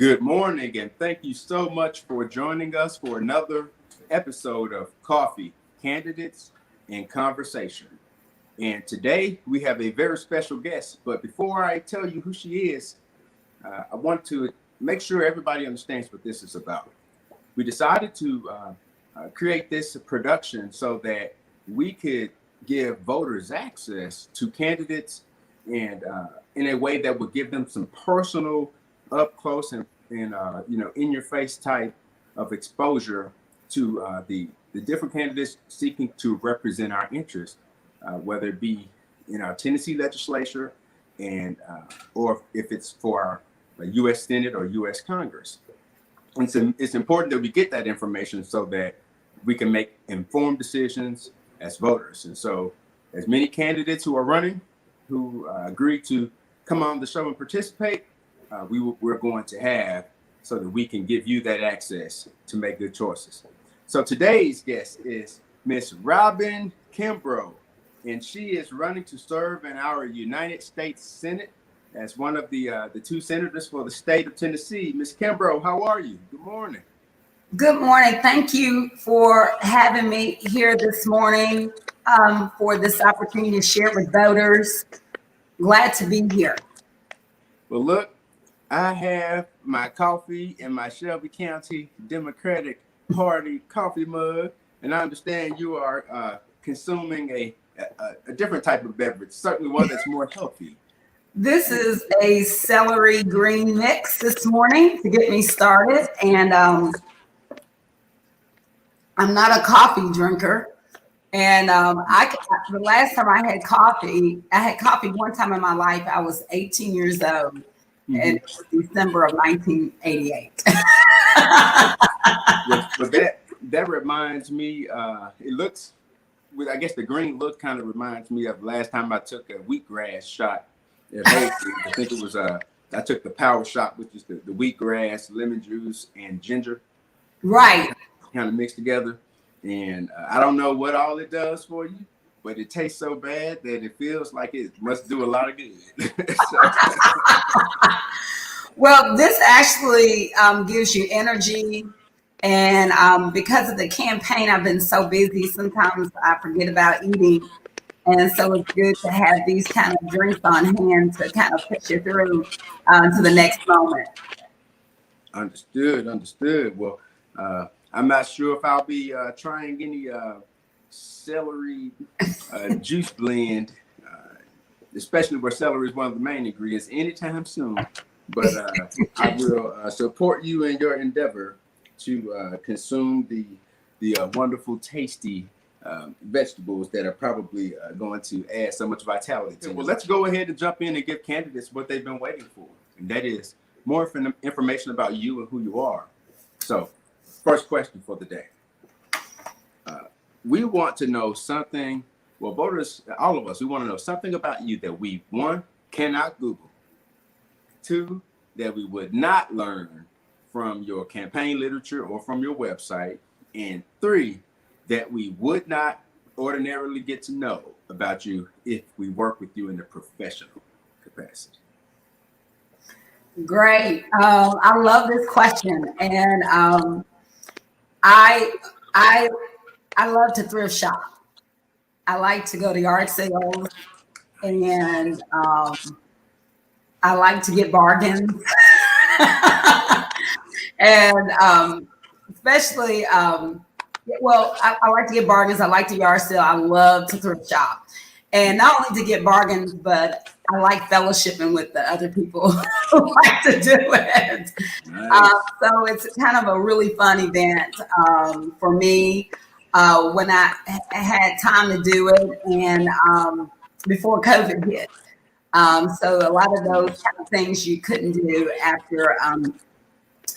Good morning, and thank you so much for joining us for another episode of Coffee, Candidates, and Conversation. And today we have a very special guest. But before I tell you who she is, I want to make sure everybody understands what this is about. We decided to create this production so that we could give voters access to candidates and in a way that would give them some personal, up close and in your face type of exposure to the different candidates seeking to represent our interests, whether it be in our Tennessee legislature and or if it's for our U.S. Senate or U.S. Congress. And so it's important that we get that information so that we can make informed decisions as voters. And so as many candidates who are running who agree to come on the show and participate, we're going to have so that we can give you that access to make good choices. So today's guest is Miss Robin Kimbrough, and she is running to serve in our United States Senate as one of the two senators for the state of Tennessee. Miss Kimbrough, how are you? Good morning. Good morning. Thank you for having me here this morning for this opportunity to share with voters. Glad to be here. Well, look, I have my coffee in my Shelby County Democratic Party coffee mug, and I understand you are consuming a different type of beverage, certainly one that's more healthy. This is a celery green mix this morning to get me started, and I'm not a coffee drinker. And the last time I had coffee one time in my life. I was 18 years old. And it was December of 1988. But that reminds me, it looks, I guess the green look kind of reminds me of last time I took a wheatgrass shot at Hastings. I think it was, I took the power shot, which is the wheatgrass, lemon juice, and ginger. Right. Kind of mixed together. And I don't know what all it does for you, but it tastes so bad that it feels like it must do a lot of good. Well, this actually gives you energy. And because of the campaign, I've been so busy. Sometimes I forget about eating. And so it's good to have these kind of drinks on hand to kind of push you through to the next moment. Understood. Well, I'm not sure if I'll be trying any celery juice blend, especially where celery is one of the main ingredients, anytime soon. But I will support you in your endeavor to consume the wonderful, tasty vegetables that are probably going to add so much vitality to it. Well, let's go ahead and jump in and give candidates what they've been waiting for, and that is more information about you and who you are. So, first question for the day. We want to know something, well, voters, all of us, we want to know something about you that we, one, cannot Google, two, that we would not learn from your campaign literature or from your website, and three, that we would not ordinarily get to know about you if we work with you in a professional capacity. Great. I love this question. And I love to thrift shop. I like to go to yard sales, and I like to get bargains. And especially, I like to get bargains. I like to yard sale. I love to thrift shop. And not only to get bargains, but I like fellowshipping with the other people who like to do it. Nice. So it's kind of a really fun event for me when I had time to do it, and before COVID hit. So a lot of those kind of things you couldn't do after,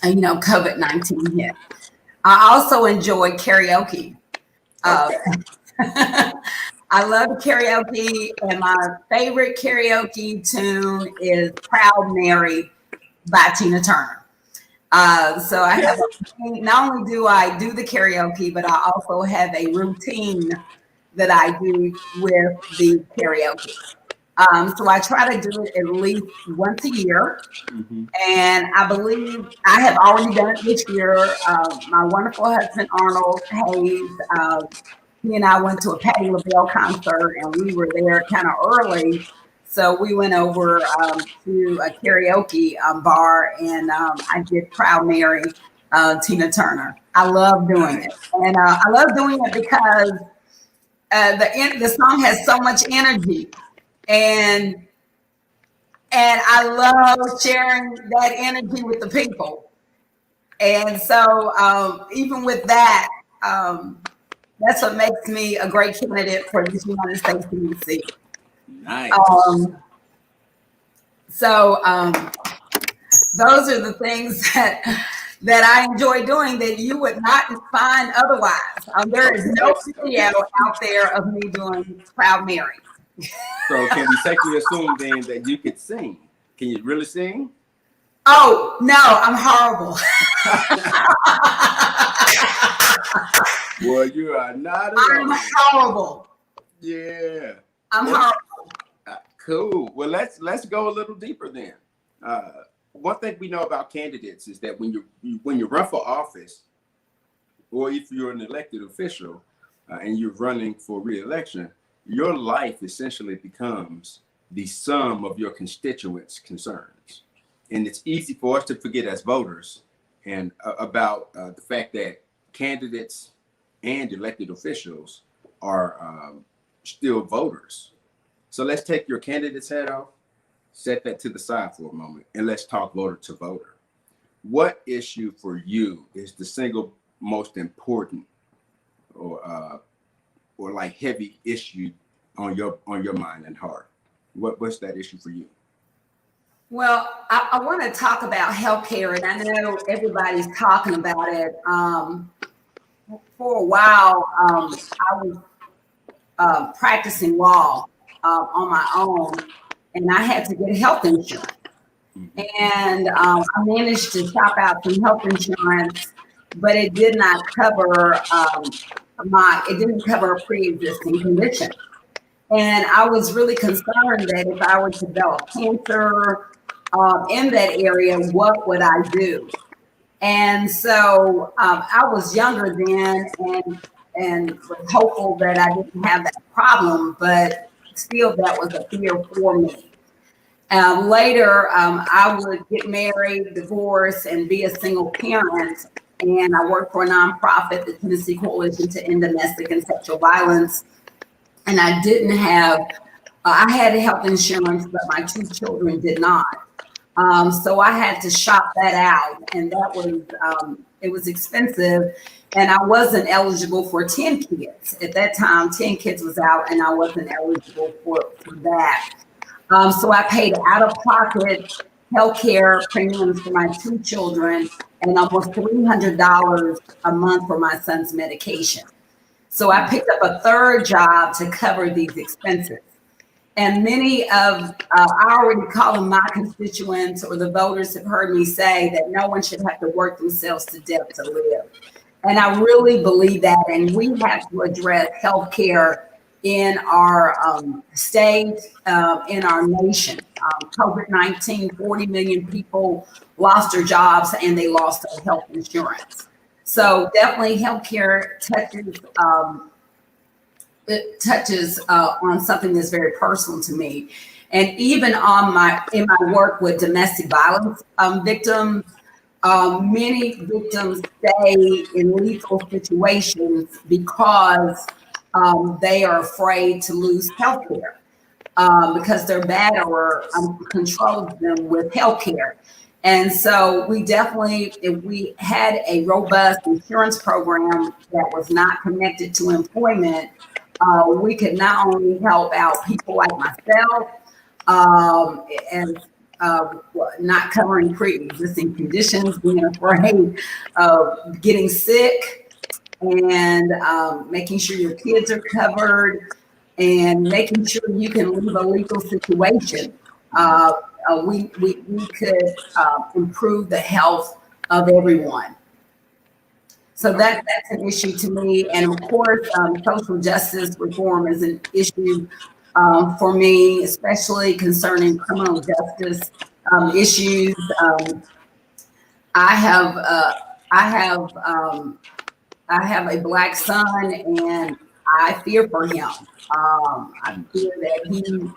COVID-19 hit. I also enjoy karaoke. Okay. I love karaoke, and my favorite karaoke tune is Proud Mary by Tina Turner. So I have, not only do I do the karaoke, but I also have a routine that I do with the karaoke. So I try to do it at least once a year. Mm-hmm. And I believe I have already done it this year. My wonderful husband, Arnold Hayes, he and I went to a Patti LaBelle concert and we were there kind of early. So we went over to a karaoke bar and I did Proud Mary, Tina Turner. I love doing it. And I love doing it because the song has so much energy. And I love sharing that energy with the people. And so, even with that, that's what makes me a great candidate for this United States CDC. Nice. So, those are the things that I enjoy doing that you would not find otherwise. There is no video out there of me doing Proud Mary. So can we safely assume then that you could sing? Can you really sing? Oh no, I'm horrible. Well, you are not I'm alone. horrible. Yeah. I'm horrible. Cool. Well, let's go a little deeper then. One thing we know about candidates is that when you run for office, or if you're an elected official and you're running for re-election, your life essentially becomes the sum of your constituents' concerns. And it's easy for us to forget as voters and about the fact that candidates and elected officials are still voters. So let's take your candidate's hat off, set that to the side for a moment, and let's talk voter to voter. What issue for you is the single most important or like heavy issue on your mind and heart? What's that issue for you? Well, I want to talk about healthcare, and I know everybody's talking about it. For a while, I was practicing law on my own, and I had to get health insurance. And I managed to shop out some health insurance, but it did not cover it didn't cover a pre-existing condition. And I was really concerned that if I were to develop cancer in that area, what would I do? And so I was younger then and was hopeful that I didn't have that problem, but still that was a fear for me. Later, I would get married, divorce, and be a single parent. And I worked for a nonprofit, the Tennessee Coalition to End Domestic and Sexual Violence. And I didn't have, I had health insurance, but my two children did not. So I had to shop that out. And that was, it was expensive. And I wasn't eligible for 10 kids. At that time, 10 kids was out, and I wasn't eligible for that. So I paid out-of-pocket healthcare premiums for my two children and almost $300 a month for my son's medication. So I picked up a third job to cover these expenses. And many of, I already call them my constituents or the voters have heard me say that no one should have to work themselves to death to live. And I really believe that. And we have to address healthcare in our state, in our nation. COVID-19, 40 million people lost their jobs and they lost their health insurance. So definitely healthcare touches on something that's very personal to me. And even in my work with domestic violence victims, many victims stay in lethal situations because they are afraid to lose health care because their batterer controls them with health care. And so we definitely, if we had a robust insurance program that was not connected to employment, we could not only help out people like myself and not covering pre-existing conditions, being afraid of getting sick, and making sure your kids are covered, and making sure you can leave a legal situation. We could improve the health of everyone. So that's an issue to me. And of course, social justice reform is an issue for me, especially concerning criminal justice issues. I have I have I have a black son, and I fear for him. I fear that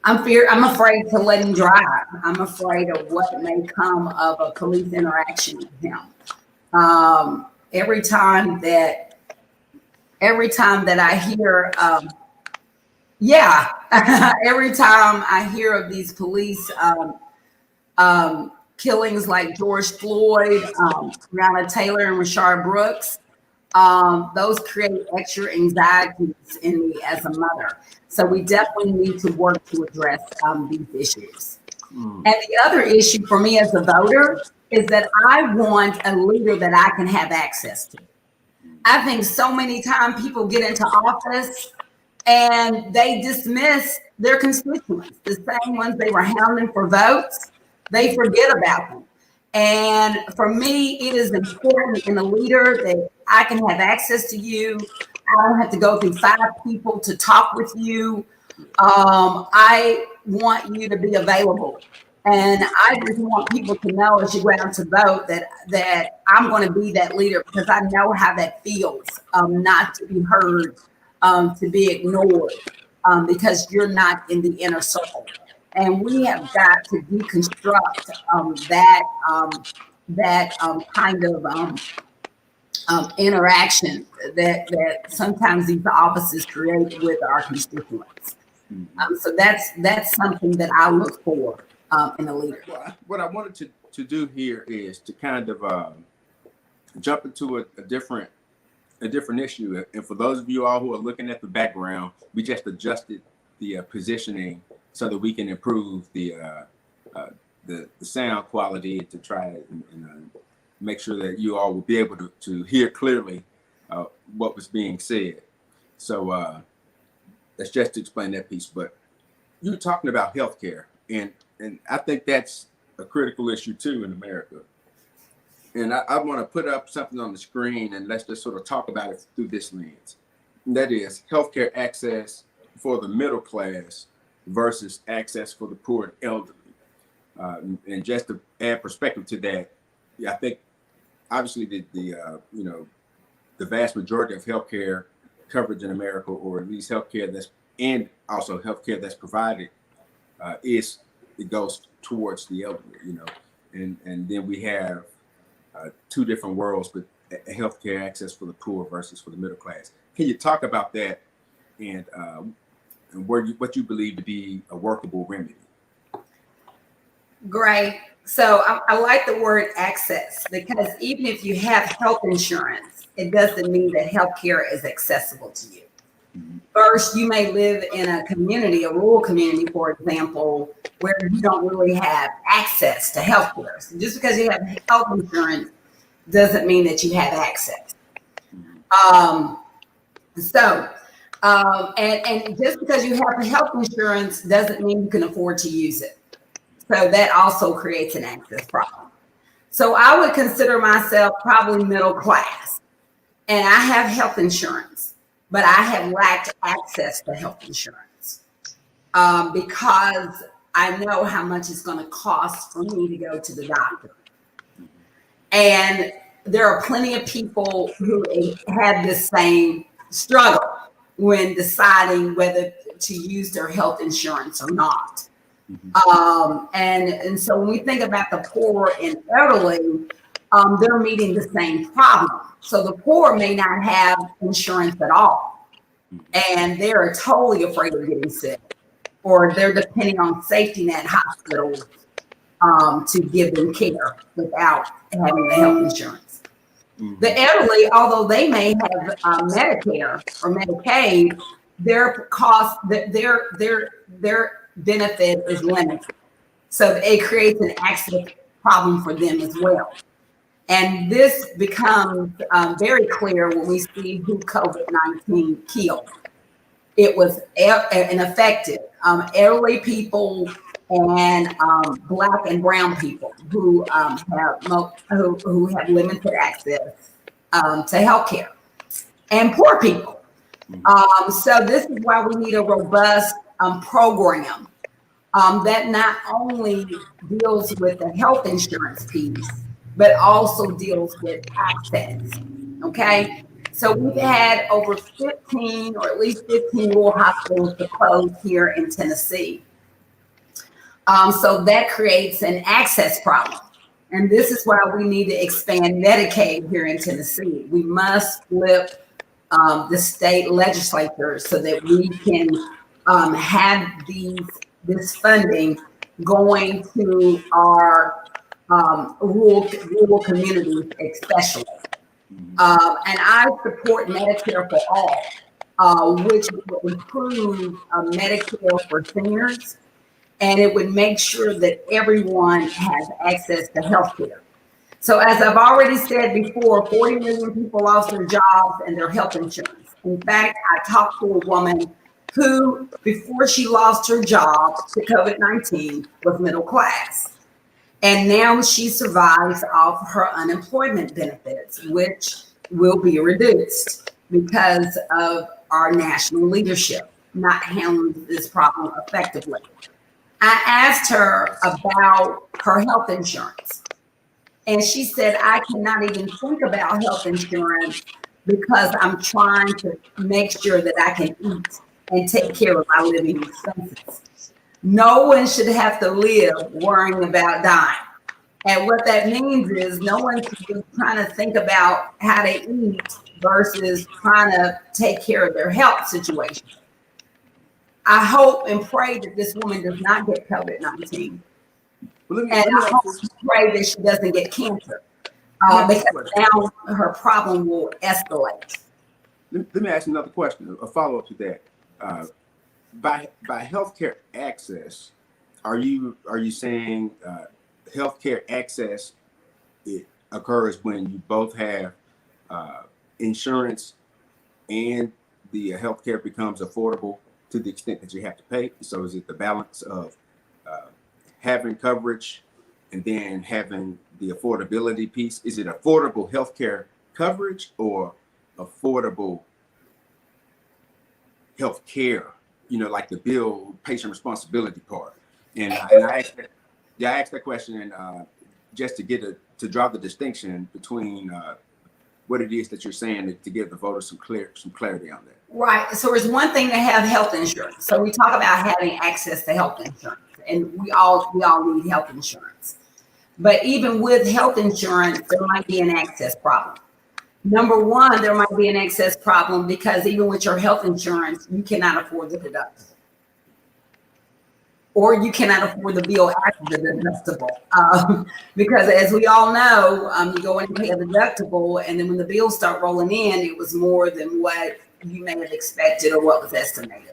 I'm afraid to let him drive. I'm afraid of what may come of a police interaction with him. Um, every time that every time that I hear, yeah, every time I hear of these police killings like George Floyd, Breonna Taylor, and Rashard Brooks, those create extra anxieties in me as a mother. So we definitely need to work to address these issues. And the other issue for me as a voter is that I want a leader that I can have access to. I think so many times people get into office and they dismiss their constituents, the same ones they were hounding for votes. They forget about them. And for me, it is important in a leader that I can have access to you. I don't have to go through 5 people to talk with you. I want you to be available. And I just want people to know as you go out to vote that I'm going to be that leader, because I know how that feels, not to be heard, to be ignored, because you're not in the inner circle. And we have got to deconstruct that kind of interaction that sometimes these offices create with our constituents. So that's something that I look for in a leader. Well, what I wanted to do here is to kind of jump into a different issue. And for those of you all who are looking at the background, we just adjusted the positioning so that we can improve the sound quality to try and make sure that you all will be able to hear clearly what was being said. So that's just to explain that piece. But you're talking about healthcare, and I think that's a critical issue too in America. And I want to put up something on the screen, and let's just sort of talk about it through this lens. And that is healthcare access for the middle class versus access for the poor and elderly. And just to add perspective to that, I think obviously the vast majority of healthcare coverage in America, or at least healthcare and also healthcare that's provided, it goes towards the elderly, and then we have 2 different worlds, but healthcare access for the poor versus for the middle class. Can you talk about that and what you believe to be a workable remedy? Great. So I like the word access, because even if you have health insurance, it doesn't mean that healthcare is accessible to you. First, you may live in a community, a rural community, for example, where you don't really have access to healthcare. So just because you have health insurance doesn't mean that you have access. And just because you have health insurance doesn't mean you can afford to use it. So that also creates an access problem. So I would consider myself probably middle class, and I have health insurance, but I have lacked access to health insurance because I know how much it's going to cost for me to go to the doctor. And there are plenty of people who have the same struggle when deciding whether to use their health insurance or not. And so when we think about the poor and elderly, they're meeting the same problem. So the poor may not have insurance at all, and they're totally afraid of getting sick, or they're depending on safety net hospitals to give them care without having the health insurance. The elderly, although they may have Medicare or Medicaid, their cost, their benefit is limited. So it creates an access problem for them as well. And this becomes very clear when we see who COVID-19 killed. It was ineffective elderly people and Black and brown people who have limited access to healthcare, and poor people. So this is why we need a robust program that not only deals with the health insurance piece, but also deals with access. Okay. So we've had over 15 or at least 15 rural hospitals to close here in Tennessee. So that creates an access problem. And this is why we need to expand Medicaid here in Tennessee. We must flip the state legislature so that we can have this funding going to our rural communities especially. And I support Medicare for all, which will improve Medicare for seniors, and it would make sure that everyone has access to health care. So as I've already said before, 40 million people lost their jobs and their health insurance. In fact, I talked to a woman who, before she lost her job to COVID-19, was middle class. And now she survives off her unemployment benefits, which will be reduced because of our national leadership not handling this problem effectively. I asked her about her health insurance. And she said, I cannot even think about health insurance because I'm trying to make sure that I can eat and take care of my living expenses. No one should have to live worrying about dying. And what that means is no one should be trying to think about how to eat versus trying to take care of their health situation. I hope and pray that this woman does not get COVID-19. And I hope and pray that she doesn't get cancer because now her problem will escalate. Let me ask another question, a follow-up to that. By healthcare access, are you saying healthcare access, it occurs when you both have insurance and the healthcare becomes affordable to the extent that you have to pay? So is it the balance of having coverage and then having the affordability piece? Is it affordable healthcare coverage or affordable healthcare? You know, like the bill patient responsibility part. And I asked that question and just to draw the distinction between what it is that you're saying to give the voters some clarity on that. Right. So it's one thing to have health insurance. So we talk about having access to health insurance, and we all need health insurance. But even with health insurance, there might be an access problem. Number one, there might be an access problem because even with your health insurance, you cannot afford the deductible. Or you cannot afford the bill after the deductible. Because as we all know, you go in and pay a deductible, and then when the bills start rolling in, it was more than what you may have expected or what was estimated.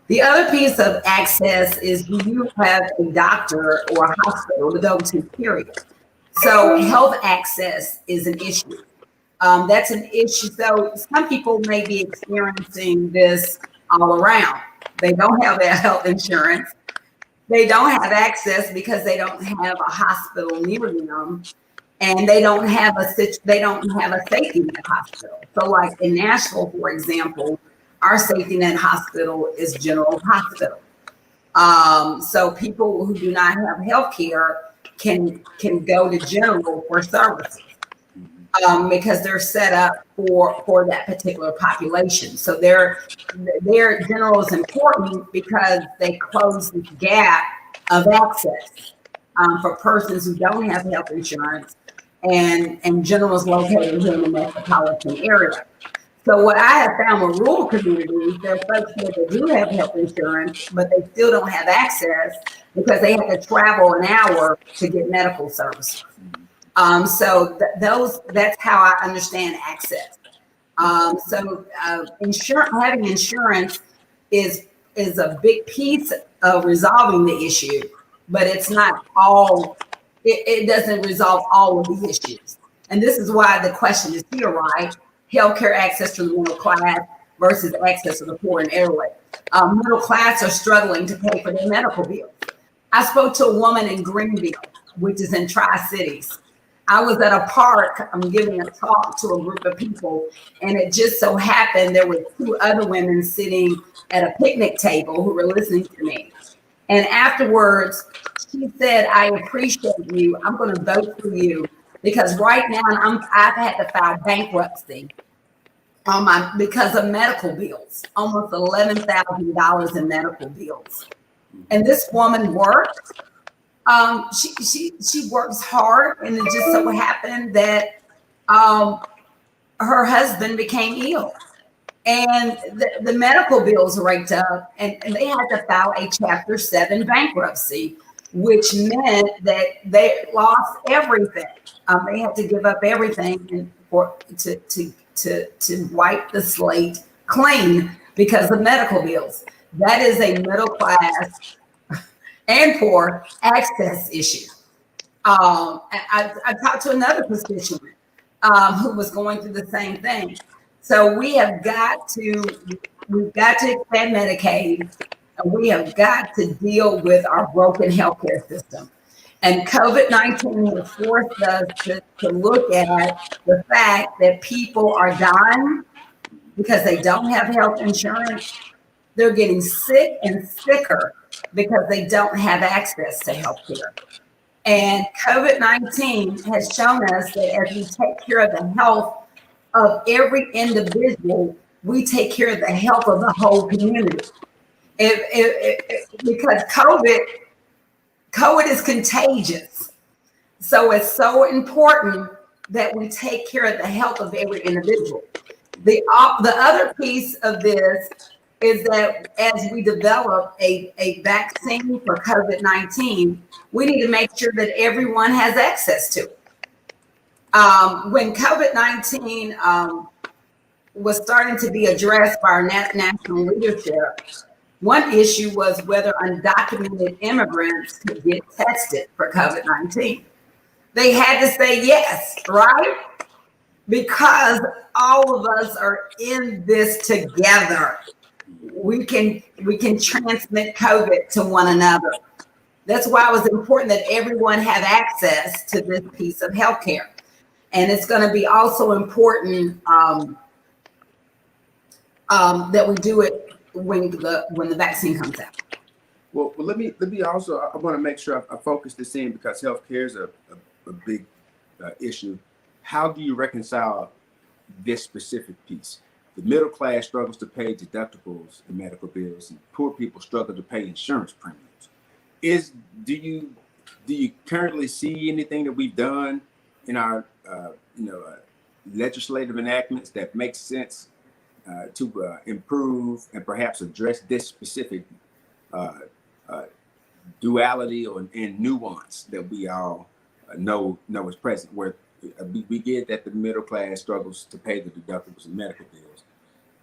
The other piece of access is do you have a doctor or a hospital to go to, period. So health access is an issue. That's an issue. So some people may be experiencing this all around. They don't have their health insurance. They don't have access because they don't have a hospital near them, and they don't have a safety net hospital. So, like in Nashville, for example, our safety net hospital is General Hospital. So people who do not have health care can go to General for services. Because they're set up for that particular population. So their general is important because they close this gap of access for persons who don't have health insurance, and general is located here in the metropolitan area. So what I have found with rural communities, there are folks here that do have health insurance, but they still don't have access because they have to travel an hour to get medical services. So that's how I understand access. Having insurance is a big piece of resolving the issue, but it's not all. It doesn't resolve all of the issues, and this is why the question is here, right? Healthcare access to the middle class versus access to the poor and elderly. Middle class are struggling to pay for their medical bills. I spoke to a woman in Greenville, which is in Tri-Cities. I was at a park. I'm giving a talk to a group of people, and it just so happened there were two other women sitting at a picnic table who were listening to me. And afterwards, she said, "I appreciate you. I'm going to vote for you because right now I've had to file bankruptcy because of medical bills, almost $11,000 in medical bills." And this woman works. She works hard, and it just so happened that her husband became ill, and the medical bills raked up, and they had to file a Chapter 7 bankruptcy, which meant that they lost everything. They had to give up everything to wipe the slate clean because of medical bills. That is a middle class and poor access issue. I talked to another constituent who was going through the same thing. So we've got to expand Medicaid, and we have got to deal with our broken healthcare system. And COVID-19 has forced us to look at the fact that people are dying because they don't have health insurance. They're getting sick and sicker because they don't have access to health care. And COVID-19 has shown us that as we take care of the health of every individual, we take care of the health of the whole community. Because COVID is contagious. So it's so important that we take care of the health of every individual. The other piece of this is that as we develop a vaccine for COVID-19, we need to make sure that everyone has access to it. When COVID-19 was starting to be addressed by our national leadership, one issue was whether undocumented immigrants could get tested for COVID-19. They had to say yes, right? Because all of us are in this together. We can transmit COVID to one another. That's why it was important that everyone have access to this piece of healthcare. And it's going to be also important that we do it when the vaccine comes out. Well, let me also, I want to make sure I focus this in because healthcare is a big issue. How do you reconcile this specific piece? The middle class struggles to pay deductibles and medical bills, and poor people struggle to pay insurance premiums. Do you currently see anything that we've done in our legislative enactments that makes sense to improve and perhaps address this specific duality and nuance that we all know is present, where we get that the middle class struggles to pay the deductibles and medical bills,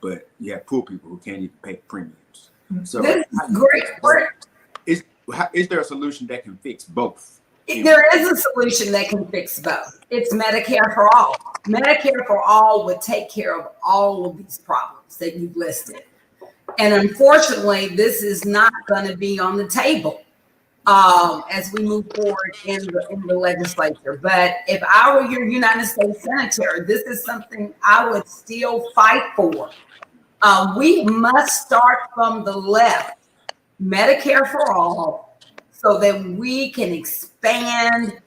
but you have poor people who can't even pay premiums. So this is great. Is there a solution that can fix both? There is a solution that can fix both. It's Medicare for all. Medicare for all would take care of all of these problems that you've listed. And unfortunately, this is not going to be on the table as we move forward in the legislature. But if I were your United States Senator, this is something I would still fight for. We must start from the left, Medicare for all, so that we can expand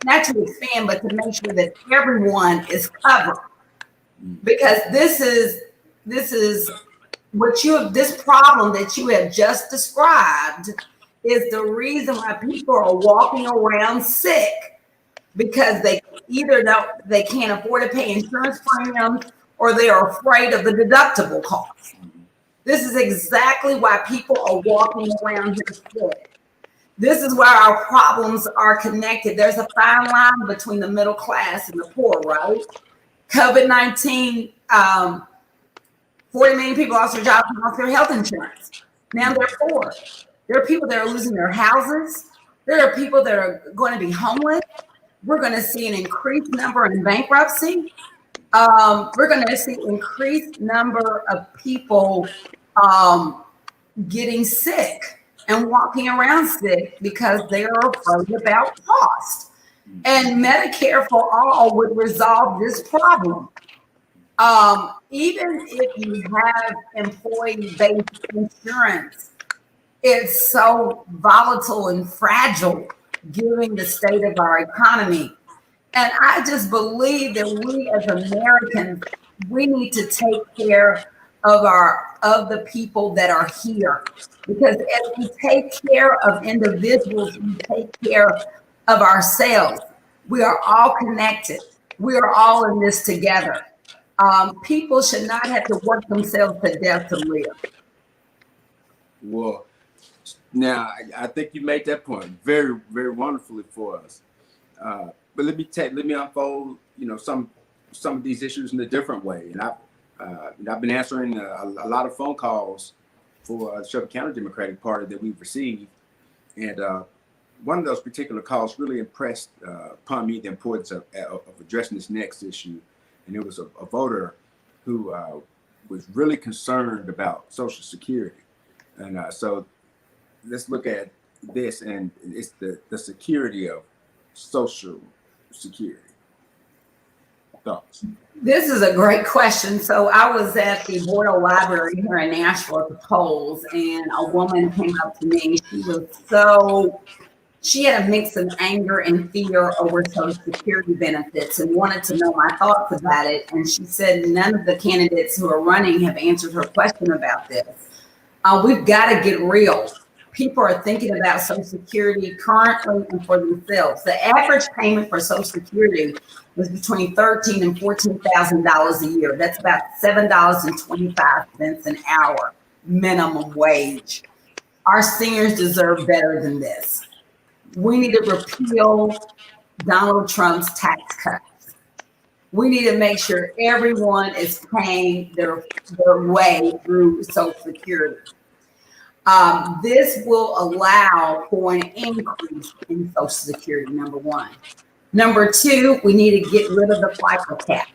not to expand, but to make sure that everyone is covered. Because this problem that you have just described is the reason why people are walking around sick, because they either they can't afford to pay insurance premiums or they are afraid of the deductible costs. This is exactly why people are walking around here sick. This is where our problems are connected. There's a fine line between the middle class and the poor, right? COVID-19, 40 million people lost their jobs and lost their health insurance. Now they're poor. There are people that are losing their houses. There are people that are going to be homeless. We're going to see an increased number in bankruptcy. We're going to see increased number of people getting sick and walking around sick because they are afraid about cost. And Medicare for all would resolve this problem. Even if you have employee-based insurance, it's so volatile and fragile given the state of our economy. And I just believe that we as Americans, we need to take care of the people that are here. Because as we take care of individuals, we take care of ourselves. We are all connected. We are all in this together. People should not have to work themselves to death to live. Well, now I think you made that point very, very wonderfully for us. But let me unfold, some of these issues in a different way. And I've been answering a lot of phone calls for the Shelby County Democratic Party that we've received, and one of those particular calls really impressed upon me the importance of addressing this next issue. And it was a voter who was really concerned about Social Security. And so let's look at this, and it's the security of Social Security. Thoughts? This is a great question. So I was at the Boyle Library here in Nashville at the polls, and a woman came up to me. She had a mix of anger and fear over Social Security benefits and wanted to know my thoughts about it. And she said none of the candidates who are running have answered her question about this. We've got to get real. People are thinking about Social Security currently and for themselves. The average payment for Social Security was between $13,000 and $14,000 a year. That's about $7.25 an hour minimum wage. Our seniors deserve better than this. We need to repeal Donald Trump's tax cuts. We need to make sure everyone is paying their way through Social Security. This will allow for an increase in Social Security, number one. Number two, we need to get rid of the FICA cap.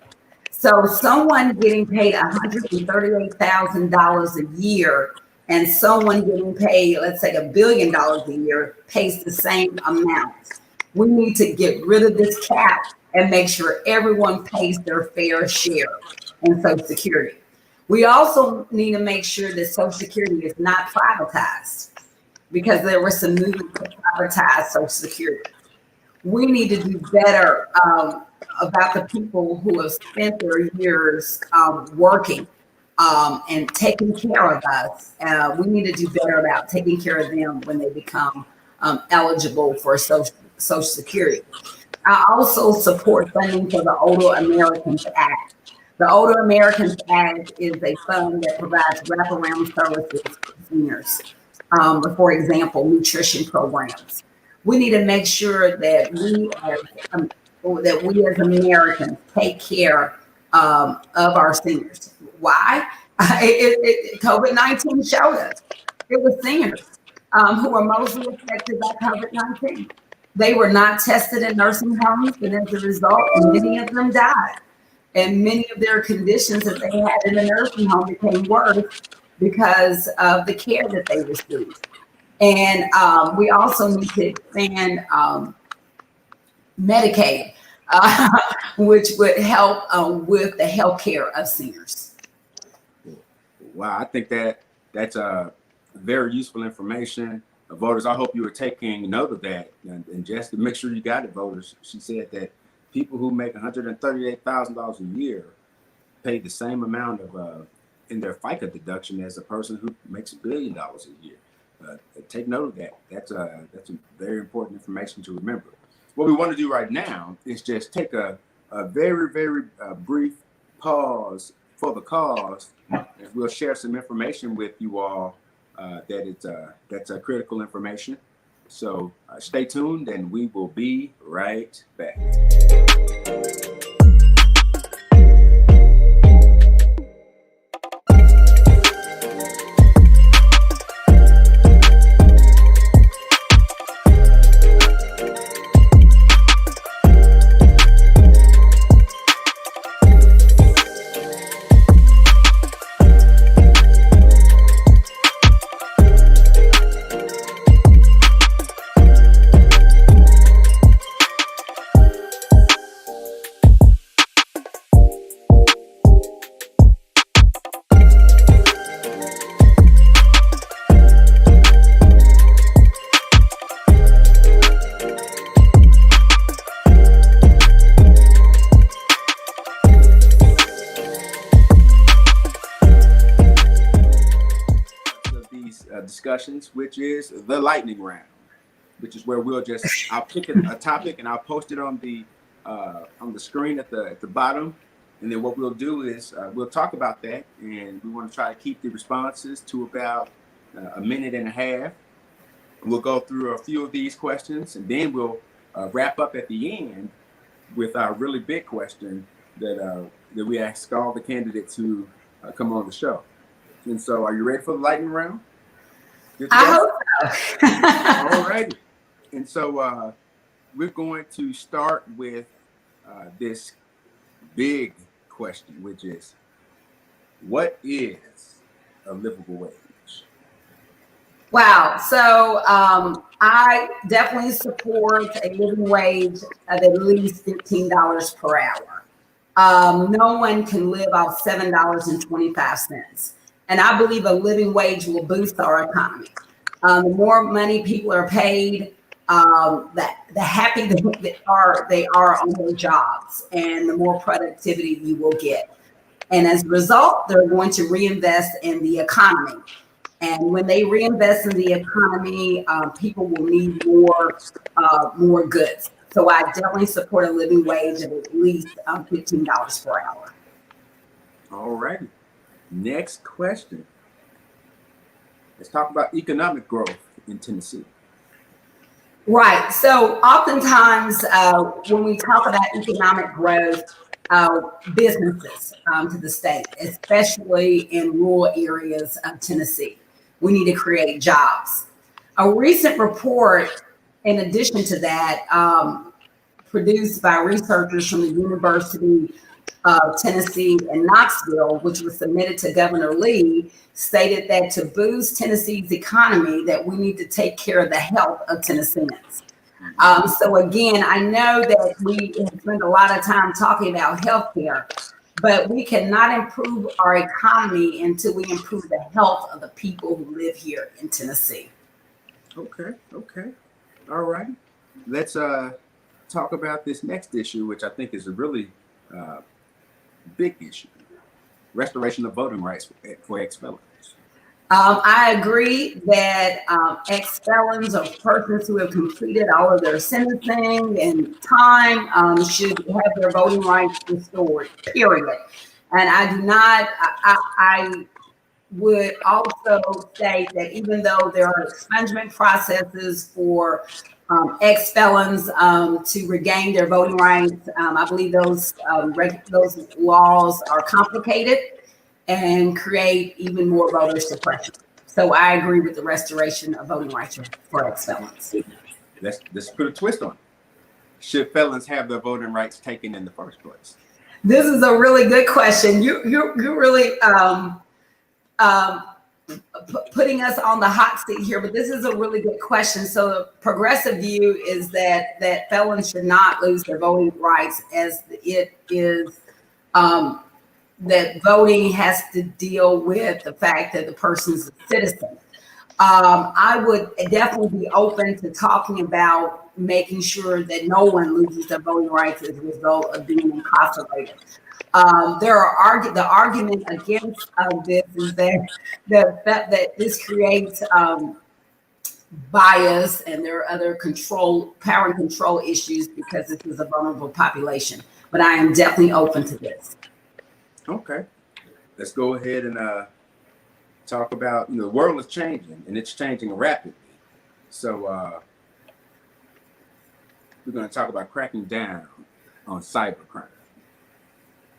So someone getting paid $138,000 a year and someone getting paid, let's say $1 billion a year, pays the same amount. We need to get rid of this cap and make sure everyone pays their fair share in Social Security. We also need to make sure that Social Security is not privatized, because there was some movement to privatize Social Security. We need to do better about the people who have spent their years working and taking care of us. We need to do better about taking care of them when they become eligible for Social Security. I also support funding for the Older Americans Act. The Older Americans Act is a fund that provides wraparound services for seniors. For example, nutrition programs. We need to make sure that we as Americans take care of our seniors. Why? COVID-19 showed us it was seniors who were mostly affected by COVID-19. They were not tested in nursing homes, and as a result, many of them died. And many of their conditions that they had in the nursing home became worse because of the care that they received. And we also need to expand Medicaid, which would help with the health care of seniors. Wow, I think that's very useful information. Voters, I hope you are taking note of that. And just to make sure you got it, voters, she said that people who make $138,000 a year pay the same amount of in their FICA deduction as a person who makes $1 billion a year. Take note of that. That's a very important information to remember. What we want to do right now is just take a very, very brief pause for the cause. And we'll share some information with you all that's critical information. So stay tuned, and we will be right back. discussions, which is the lightning round, which is where I'll pick a topic and I'll post it on the screen at the bottom. And then what we'll do is we'll talk about that, and we want to try to keep the responses to about a minute and a half. We'll go through a few of these questions, and then we'll wrap up at the end with our really big question that we ask all the candidates who come on the show. And so, are you ready for the lightning round? I hope so. All righty. And so we're going to start with this big question, which is, what is a livable wage? Wow. So I definitely support a living wage of at least $15 per hour. No one can live off $7.25. And I believe a living wage will boost our economy. The more money people are paid, the happier they are on their jobs, and the more productivity you will get. And as a result, they're going to reinvest in the economy. And when they reinvest in the economy, people will need more goods. So I definitely support a living wage of at least $15 per hour. All righty. Next question. Let's talk about economic growth in Tennessee. Right. So oftentimes when we talk about economic growth, businesses to the state, especially in rural areas of Tennessee, we need to create jobs. A recent report, in addition to that, produced by researchers from the University of Tennessee in Knoxville, which was submitted to Governor Lee, stated that to boost Tennessee's economy, that we need to take care of the health of Tennesseans. So again, I know that we spend a lot of time talking about healthcare, but we cannot improve our economy until we improve the health of the people who live here in Tennessee. Okay. All right. Let's talk about this next issue, which I think is a really big issue: restoration of voting rights for ex-felons. I agree that ex-felons or persons who have completed all of their sentencing and time should have their voting rights restored, period. And I would also state that even though there are expungement processes for ex-felons to regain their voting rights, I believe those laws are complicated and create even more voter suppression. So I agree with the restoration of voting rights for ex-felons. Let's put a twist on it. Should felons have their voting rights taken in the first place? This is a really good question. You're really putting us on the hot seat here, but this is a really good question. So the progressive view is that felons should not lose their voting rights, as it is that voting has to deal with the fact that the person's a citizen. I would definitely be open to talking about making sure that no one loses their voting rights as a result of being incarcerated. The argument against this is that this creates bias, and there are other power and control issues because this is a vulnerable population. But I am definitely open to this. Okay, let's go ahead and talk about, the world is changing, and it's changing rapidly. So we're going to talk about cracking down on cybercrime.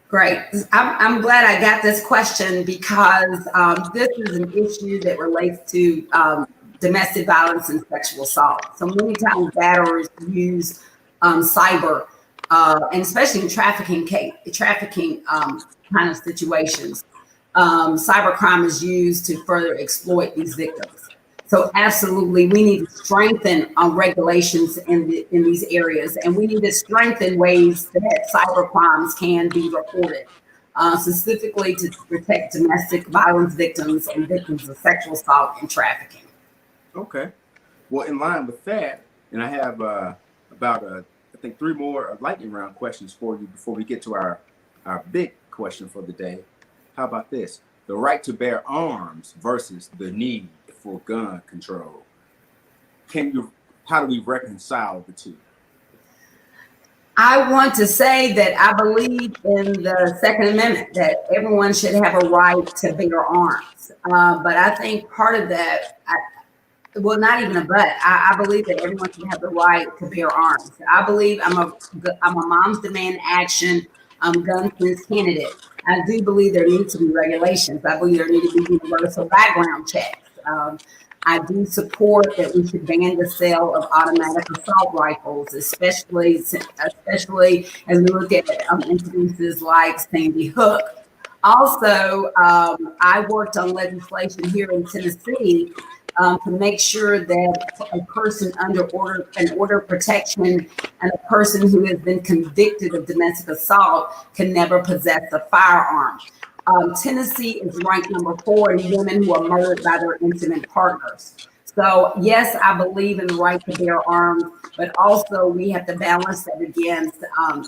Great. I'm glad I got this question because this is an issue that relates to domestic violence and sexual assault. So many times batterers use cyber, and especially in trafficking kind of situations. Cybercrime is used to further exploit these victims. So absolutely, we need to strengthen regulations in these areas, and we need to strengthen ways that cyber crimes can be reported, specifically to protect domestic violence victims and victims of sexual assault and trafficking. Okay. Well, in line with that, and I have about I think 3 more lightning round questions for you before we get to our big question for the day. How about this? The right to bear arms versus the need for gun control. How do we reconcile the two? I want to say that I believe in the Second Amendment, that everyone should have a right to bear arms. But I think part of that, well, not even a but. I believe that everyone should have the right to bear arms. I believe I'm a Moms Demand Action gun sense candidate. I do believe there needs to be regulations. I believe there need to be universal background checks. I do support that we should ban the sale of automatic assault rifles, especially as we look at incidences like Sandy Hook. Also, I worked on legislation here in Tennessee to make sure that a person under order of protection and a person who has been convicted of domestic assault can never possess a firearm. Tennessee is ranked number 4 in women who are murdered by their intimate partners. So yes, I believe in the right to bear arms, but also we have to balance that against,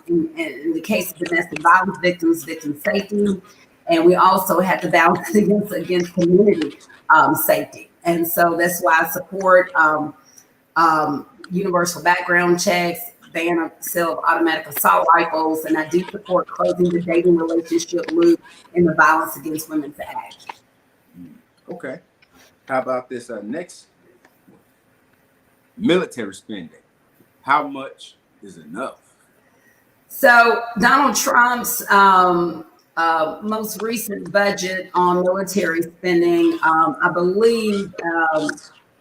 in the case of domestic violence victim safety, and we also have to balance it against community safety. And so that's why I support universal background checks, ban of sale of automatic assault rifles, and I do support closing the dating relationship loop in the Violence Against Women's Act. Okay. How about this next one? Military spending. How much is enough? So Donald Trump's most recent budget on military spending, I believe,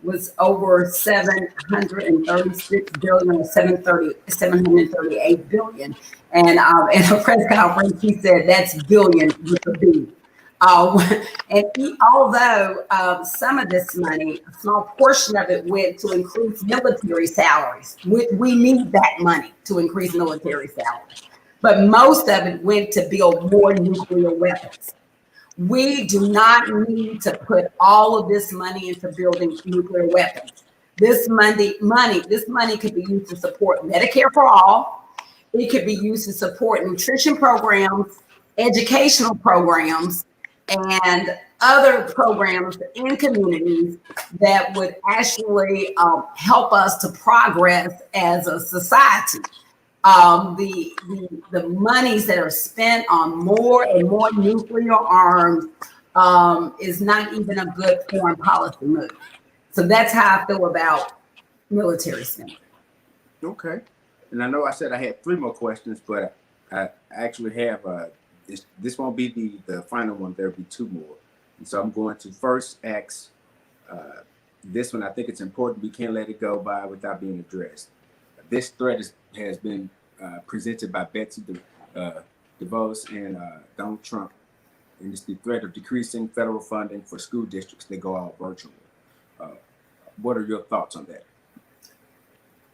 was over 736 billion or 738 billion. And in a press conference, he said that's billion with a B. Although some of this money, a small portion of it went to increase military salaries. We need that money to increase military salaries. But most of it went to build more nuclear weapons. We do not need to put all of this money into building nuclear weapons. This money could be used to support Medicare for all. It could be used to support nutrition programs, educational programs, and other programs in communities that would actually help us to progress as a society. The monies that are spent on more and more nuclear arms is not even a good foreign policy move. So that's how I feel about military spending. Okay. And I know I said I had 3 more questions, but I actually have this won't be the final one. There'll be 2 more. And so I'm going to first ask this one. I think it's important. We can't let it go by without being addressed. This threat has been presented by Betsy DeVos and Donald Trump, and it's the threat of decreasing federal funding for school districts that go out virtual. What are your thoughts on that?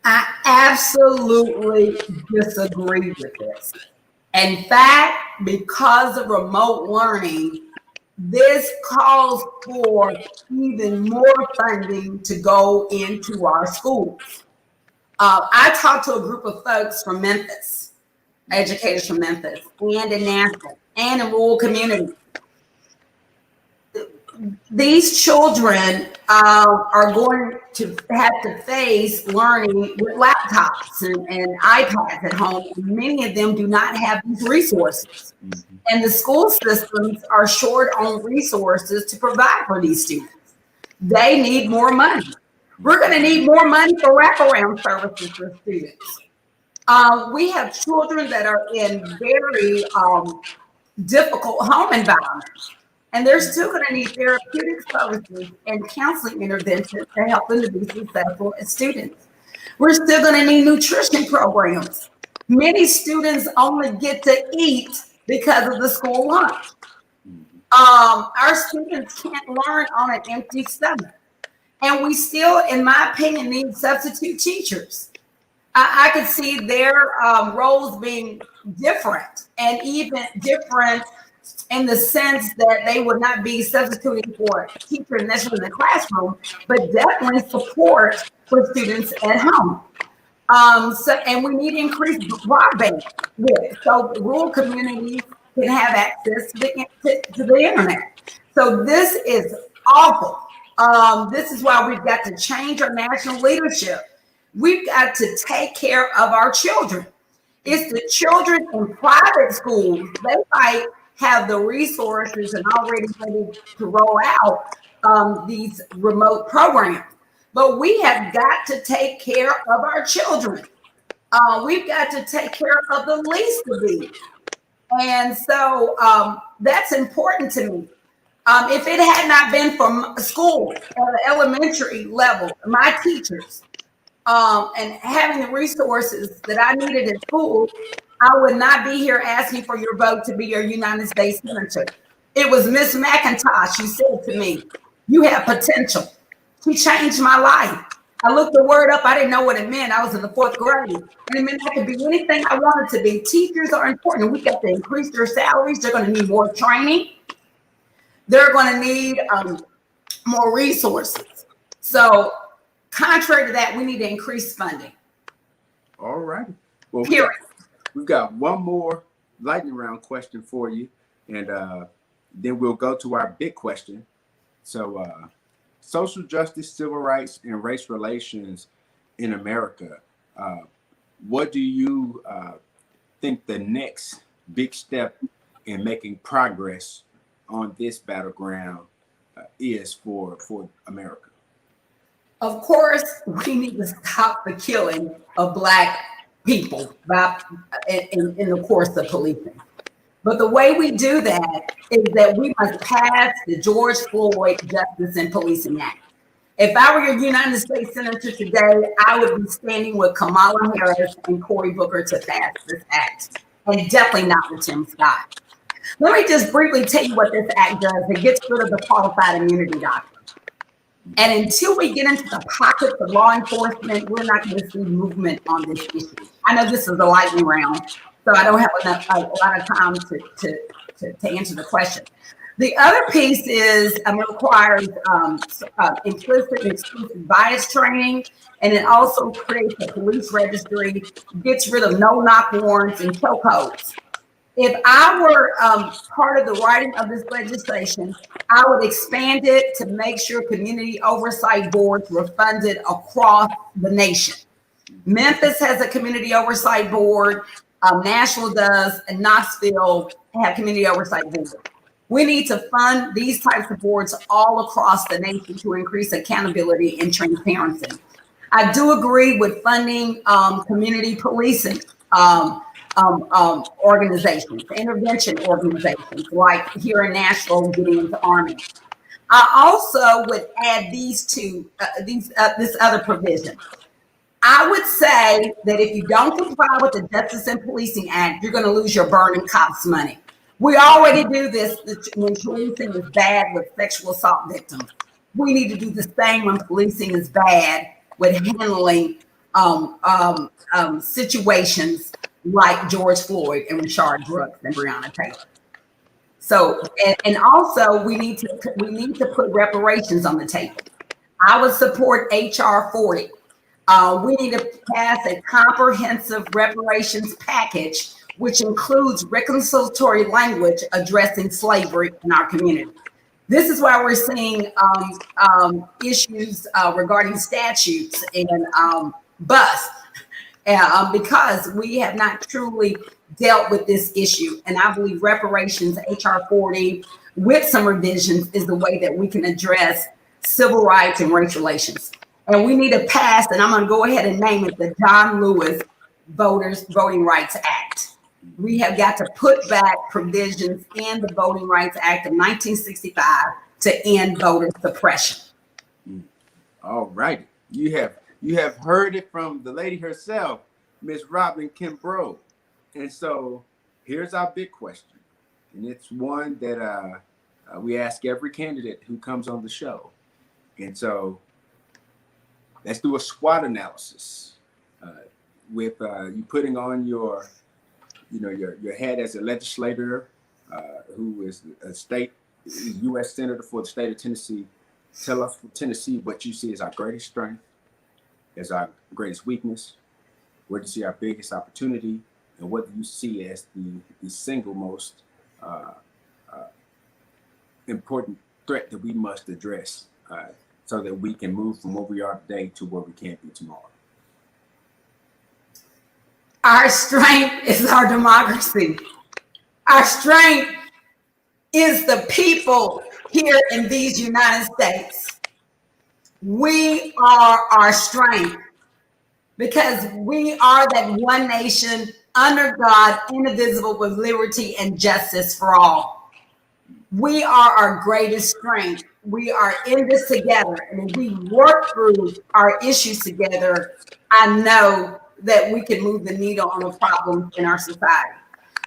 I absolutely disagree with this. In fact, because of remote learning, this calls for even more funding to go into our schools. I talked to a group of folks from Memphis, educators from Memphis, and in Nashville, and in rural communities. These children are going to have to face learning with laptops and iPads at home. Many of them do not have these resources. Mm-hmm. And the school systems are short on resources to provide for these students. They need more money. We're going to need more money for wraparound services for students. We have children that are in very difficult home environments, and they're still going to need therapeutic services and counseling interventions to help them to be successful as students. We're still going to need nutrition programs. Many students only get to eat because of the school lunch. Our students can't learn on an empty stomach. And we still, in my opinion, need substitute teachers. I could see their roles being different, and even different in the sense that they would not be substituting for a teacher necessarily in the classroom, but definitely support for students at home. And we need to increase broadband width so rural communities can have access to the internet. So this is awful. This is why we've got to change our national leadership. We've got to take care of our children. It's the children in private schools. They might have the resources and already ready to roll out these remote programs. But we have got to take care of our children. We've got to take care of the least of these. And so that's important to me. If it had not been from school at the elementary level, my teachers, and having the resources that I needed in school, I would not be here asking for your vote to be your United States Senator. It was Miss McIntosh who said to me, "You have potential." She changed my life. I looked the word up. I didn't know what it meant. I was in the 4th grade. And it meant I could be anything I wanted to be. Teachers are important. We got to increase their salaries. They're going to need more training. They're going to need more resources. So contrary to that, we need to increase funding. All right. Well, we've got one more lightning round question for you, and then we'll go to our big question. So, social justice, civil rights, and race relations in America. What do you think the next big step in making progress on this battleground is for America? Of course, we need to stop the killing of Black people in the course of policing. But the way we do that is that we must pass the George Floyd Justice in Policing Act. If I were your United States Senator today, I would be standing with Kamala Harris and Cory Booker to pass this act, and definitely not with Tim Scott. Let me just briefly tell you what this act does. It gets rid of the qualified immunity doctrine. And until we get into the pockets of law enforcement, we're not going to see movement on this issue. I know this is a lightning round, so I don't have a lot of time to answer the question. The other piece is it requires implicit and exclusive bias training, and it also creates a police registry, gets rid of no-knock warrants and chokeholds. If I were part of the writing of this legislation, I would expand it to make sure community oversight boards were funded across the nation. Memphis has a community oversight board, Nashville does, and Knoxville have community oversight boards. We need to fund these types of boards all across the nation to increase accountability and transparency. I do agree with funding community policing organizations, intervention organizations, like here in Nashville, getting into Army. I also would add this other provision. I would say that if you don't comply with the Justice and Policing Act, you're going to lose your burning cops money. We already do this when policing is bad with sexual assault victims. We need to do the same when policing is bad with handling situations like George Floyd and Rashard Brooks and Breonna Taylor. So, and also we need to put reparations on the table. I would support HR 40. We need to pass a comprehensive reparations package, which includes reconciliatory language addressing slavery in our community. This is why we're seeing issues regarding statutes and bus, because we have not truly dealt with this issue. And I believe reparations, HR 40, with some revisions, is the way that we can address civil rights and race relations. And we need to pass, and I'm going to go ahead and name it, the John Lewis Voting Rights Act. We have got to put back provisions in the Voting Rights Act of 1965 to end voter suppression. All right. You have heard it from the lady herself, Ms. Robin Kimbrough. And so here's our big question. And it's one that we ask every candidate who comes on the show. And so let's do a SWOT analysis with you putting on your hat as a legislator who is a U.S. Senator for the state of Tennessee. Tell us from Tennessee what you see as our greatest strength, as our greatest weakness, where do you see our biggest opportunity, and what do you see as the single most important threat that we must address so that we can move from where we are today to where we can be tomorrow? Our strength is our democracy. Our strength is the people here in these United States. We are our strength because we are that one nation under God, indivisible, with liberty and justice for all. We are our greatest strength. We are in this together. And if we work through our issues together, I know that we can move the needle on the problems in our society.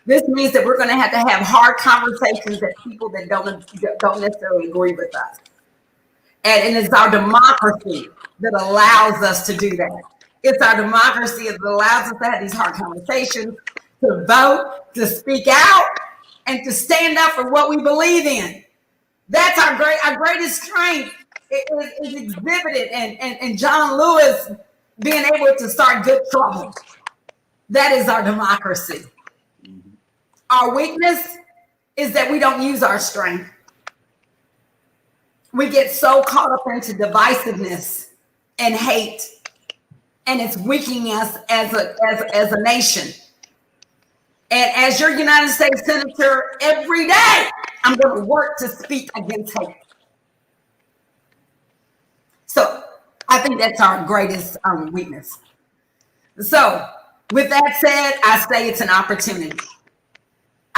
This means that we're going to have hard conversations with people that don't necessarily agree with us. And it's our democracy that allows us to do that. It's our democracy that allows us to have these hard conversations, to vote, to speak out, and to stand up for what we believe in. That's our greatest strength. It is exhibited and John Lewis being able to start good trouble. That is our democracy. Our weakness is that we don't use our strength. We get so caught up into divisiveness and hate, and it's weakening us as a nation. And as your United States Senator, every day I'm going to work to speak against hate. So I think that's our greatest weakness. So with that said, I say it's an opportunity.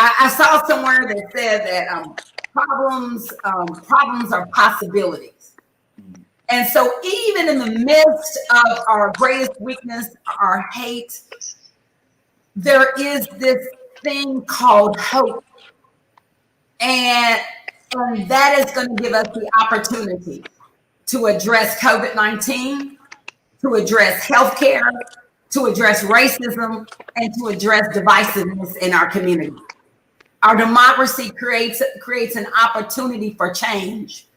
I saw somewhere that said that problems are possibilities. And so even in the midst of our greatest weakness, our hate, there is this thing called hope. And that is going to give us the opportunity to address COVID-19, to address healthcare, to address racism, and to address divisiveness in our community. Our democracy creates an opportunity for change.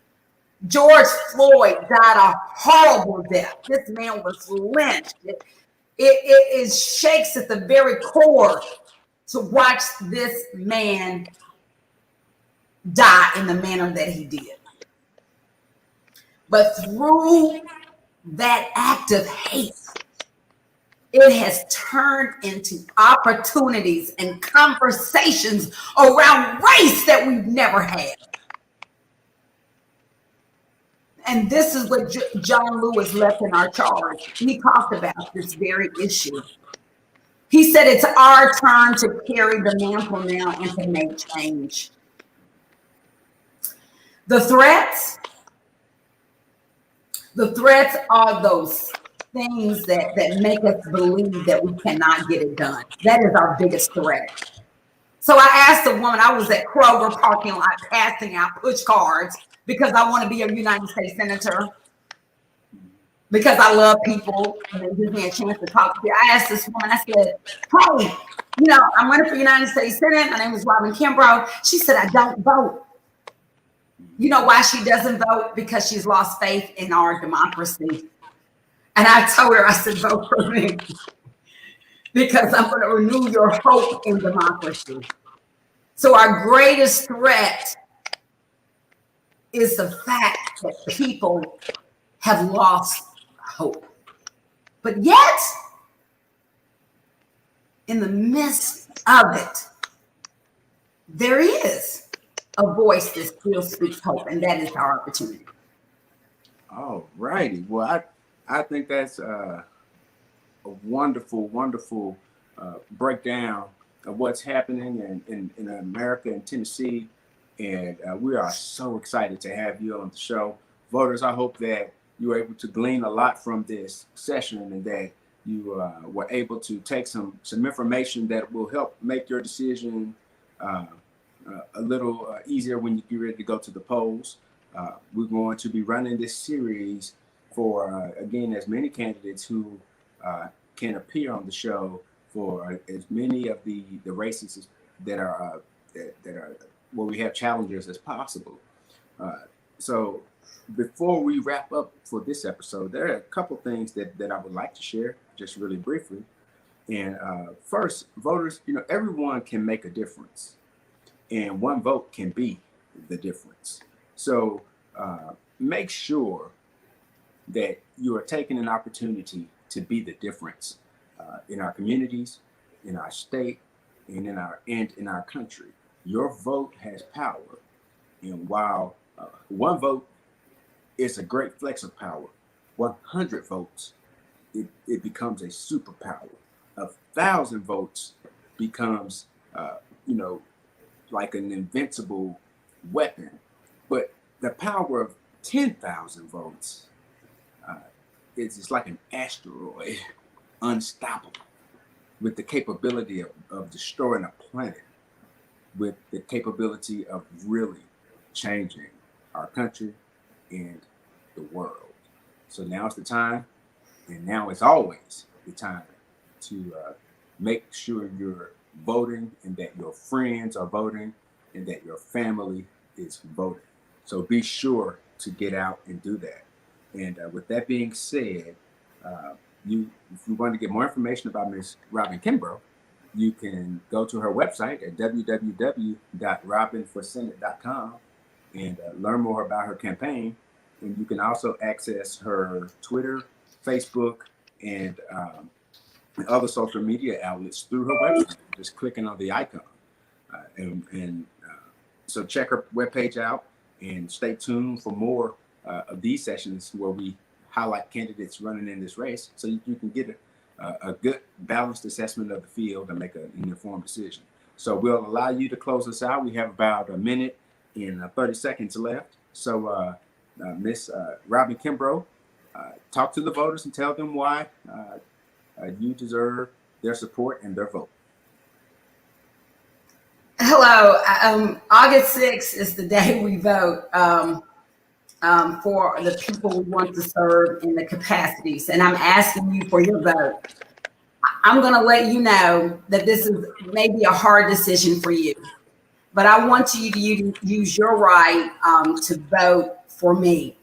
George Floyd died a horrible death. This man was lynched. It shakes at the very core to watch this man die in the manner that he did. But through that act of hate, it has turned into opportunities and conversations around race that we've never had. And this is what John Lewis left in our charge. He talked about this very issue. He said it's our turn to carry the mantle now and to make change. The threats are those things that make us believe that we cannot get it done. That is our biggest threat. So I asked a woman, I was at Kroger parking lot passing out push cards because I want to be a United States Senator, because I love people and it gives me a chance to talk to you. I asked this woman, I said, hey, I'm running for United States Senate. My name is Robin Kimbrough. She said, I don't vote. You know why she doesn't vote? Because she's lost faith in our democracy. And I told her, I said, vote for me, because I'm going to renew your hope in democracy. So our greatest threat is the fact that people have lost hope. But yet, in the midst of it, there is a voice that still speaks hope, and that is our opportunity. All righty. Well, I think that's a wonderful, wonderful breakdown of what's happening in America and Tennessee. And we are so excited to have you on the show. Voters, I hope that you were able to glean a lot from this session and that you were able to take some information that will help make your decision a little easier when you get ready to go to the polls. We're going to be running this series for, again, as many candidates who can appear on the show for as many of the races that are where we have challengers as possible. So before we wrap up for this episode, there are a couple things that I would like to share just really briefly. And first, voters, everyone can make a difference, and one vote can be the difference. So make sure that you are taking an opportunity to be the difference in our communities, in our state, and in our country. Your vote has power, and while one vote is a great flex of power, 100 votes it becomes a superpower. 1,000 votes becomes you know like an invincible weapon, but the power of 10,000 votes it's just like an asteroid, unstoppable, with the capability of destroying a planet, with the capability of really changing our country and the world. So now's the time, and now it's always the time to make sure you're voting and that your friends are voting and that your family is voting. So be sure to get out and do that. And with that being said, if you want to get more information about Ms. Robin Kimbrough, you can go to her website at www.robinforsenate.com and learn more about her campaign. And you can also access her Twitter, Facebook, and other social media outlets through her website, just clicking on the icon. So check her webpage out and stay tuned for more of these sessions where we highlight candidates running in this race so you can get a good balanced assessment of the field and make an informed decision. So we'll allow you to close us out. We have about a minute and 30 seconds left. So Miss Robin Kimbrough, talk to the voters and tell them why you deserve their support and their vote. Hello. August 6th is the day we vote for the people we want to serve in the capacities. And I'm asking you for your vote. I'm going to let you know that this is maybe a hard decision for you, but I want you to use your right to vote for me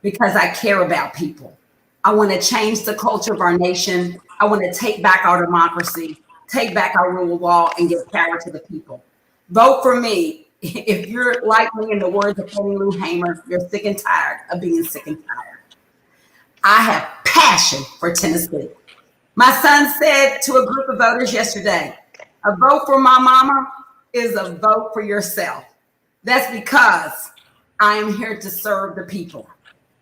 because I care about people. I want to change the culture of our nation. I want to take back our democracy, take back our rule of law, and give power to the people. Vote for me. If you're like me, in the words of Fannie Lou Hamer, you're sick and tired of being sick and tired. I have passion for Tennessee. My son said to a group of voters yesterday, a vote for my mama is a vote for yourself. That's because I am here to serve the people.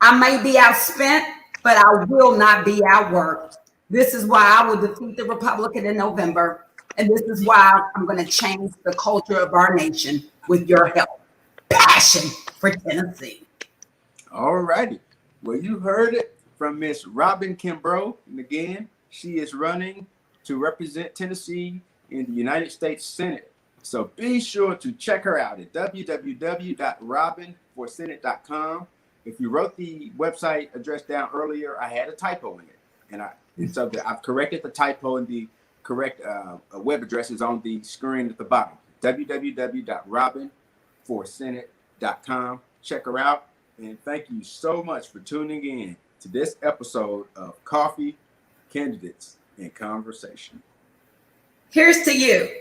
I may be outspent, but I will not be outworked. This is why I will defeat the Republican in November. And this is why I'm going to change the culture of our nation with your help. Passion for Tennessee. All righty. Well, you heard it from Miss Robin Kimbrough. And again, she is running to represent Tennessee in the United States Senate. So be sure to check her out at www.robinforsenate.com. If you wrote the website address down earlier, I had a typo in it. And so I've corrected the typo, and the correct web address is on the screen at the bottom. www.robinforsenate.com. Check her out. And thank you so much for tuning in to this episode of Coffee, Candidates, and Conversation. Here's to you.